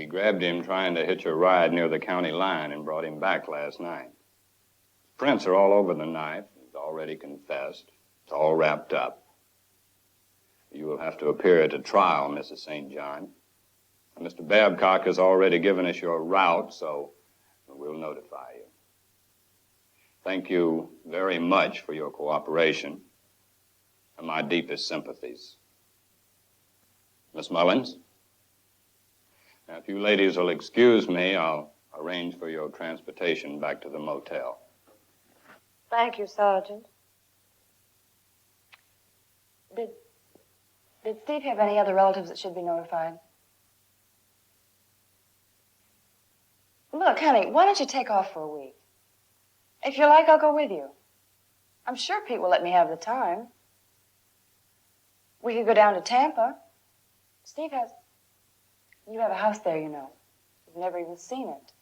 Grabbed him trying to hitch a ride near the county line and brought him back last night. Prints are all over the knife. He's already confessed. It's all wrapped up. You will have to appear at a trial, Mrs. St. John. Mr. Babcock has already given us your route, so we'll notify you. Thank you very much for your cooperation and my deepest sympathies. Miss Mullins? Now, if you ladies will excuse me, I'll arrange for your transportation back to the motel.
Thank you, Sergeant. Did Steve have any other relatives that should be notified? Look, honey, why don't you take off for a week? If you like, I'll go with you. I'm sure Pete will let me have the time. We could go down to Tampa. Steve has... You have a house there, you know. You've never even seen it.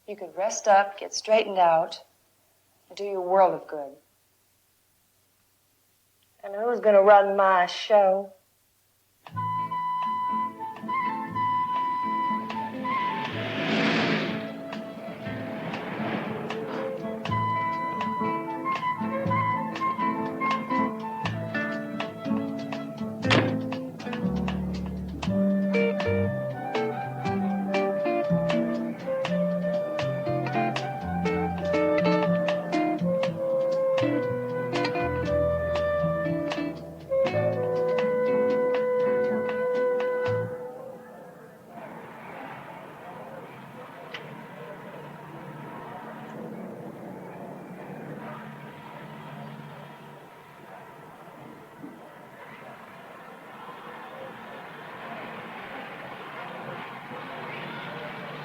You could rest up, get straightened out, and do you a world of good. And who's going to run my show?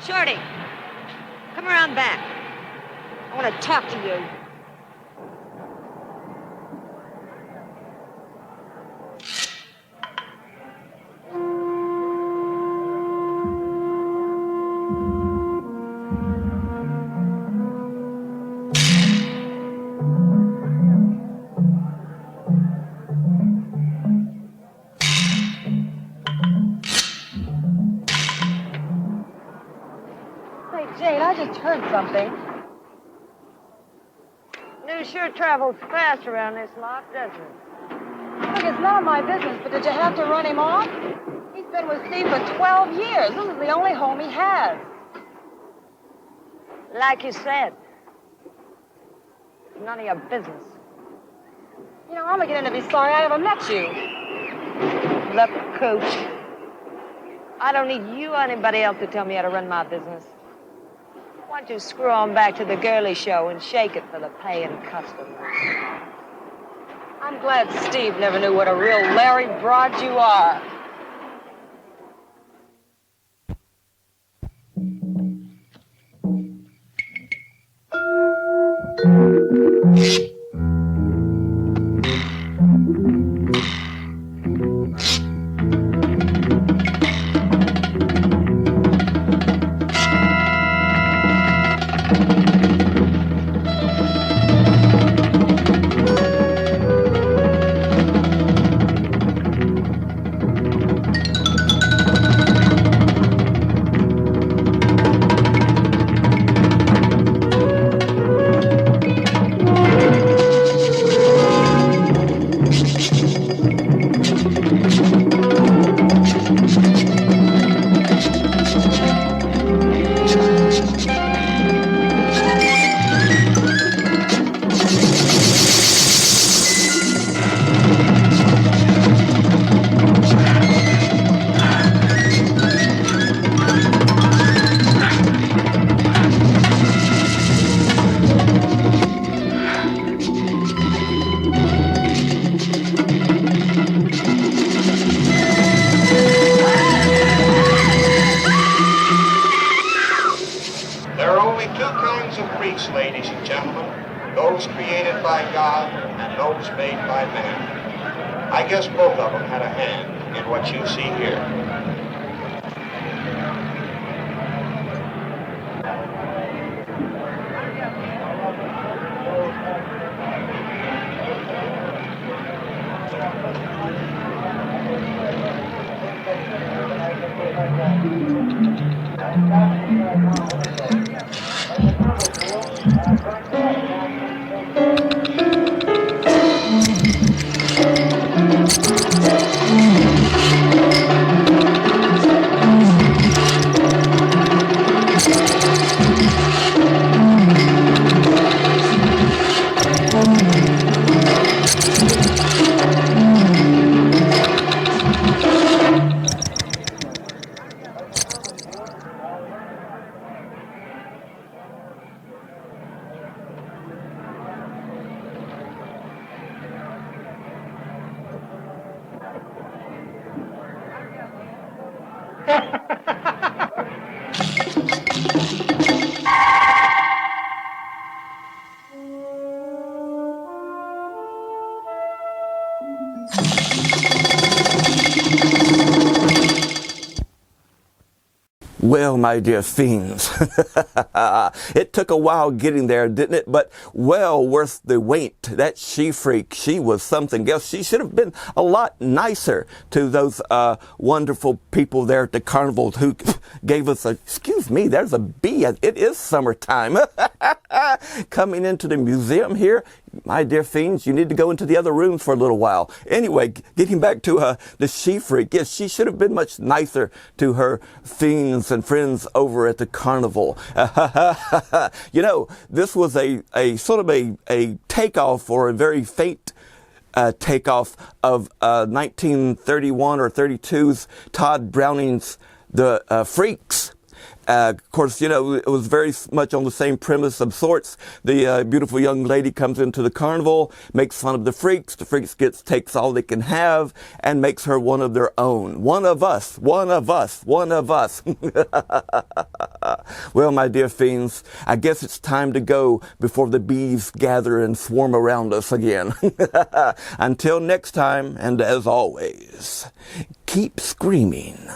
Shorty, come around back. I want to talk to you.
Jade, I just heard something.
News sure travels fast around this lot, doesn't it?
Look, it's not my business, but did you have to run him off? He's been with Steve for 12 years. This is the only home he has.
Like you said, none of your business.
You know, I'm beginning to be sorry I ever met you.
Look, Coach, I don't need you or anybody else to tell me how to run my business. Why don't you screw on back to the girly show and shake it for the paying customers?
I'm glad Steve never knew what a real Larry Broad you are.
Ladies and gentlemen, those created by God and those made by man. I guess both of them had a hand in what you see here.
Well, my dear fiends, it took a while getting there, didn't it? But well worth the wait. That she-freak, she was something else. She should have been a lot nicer to those wonderful people there at the carnival who gave us a, excuse me, there's a bee. It is summertime. Coming into the museum here. My dear fiends, you need to go into the other rooms for a little while. Anyway, getting back to the she-freak. Yes, she should have been much nicer to her fiends and friends over at the carnival. You know, this was a sort of a takeoff, or a very faint takeoff of 1931 or 32's Todd Browning's The Freaks. Of course, you know, it was very much on the same premise of sorts. The beautiful young lady comes into the carnival, makes fun of the freaks. The freaks takes all they can have and makes her one of their own. One of us, one of us, one of us. Well, my dear fiends, I guess it's time to go before the bees gather and swarm around us again. Until next time, and as always, keep screaming.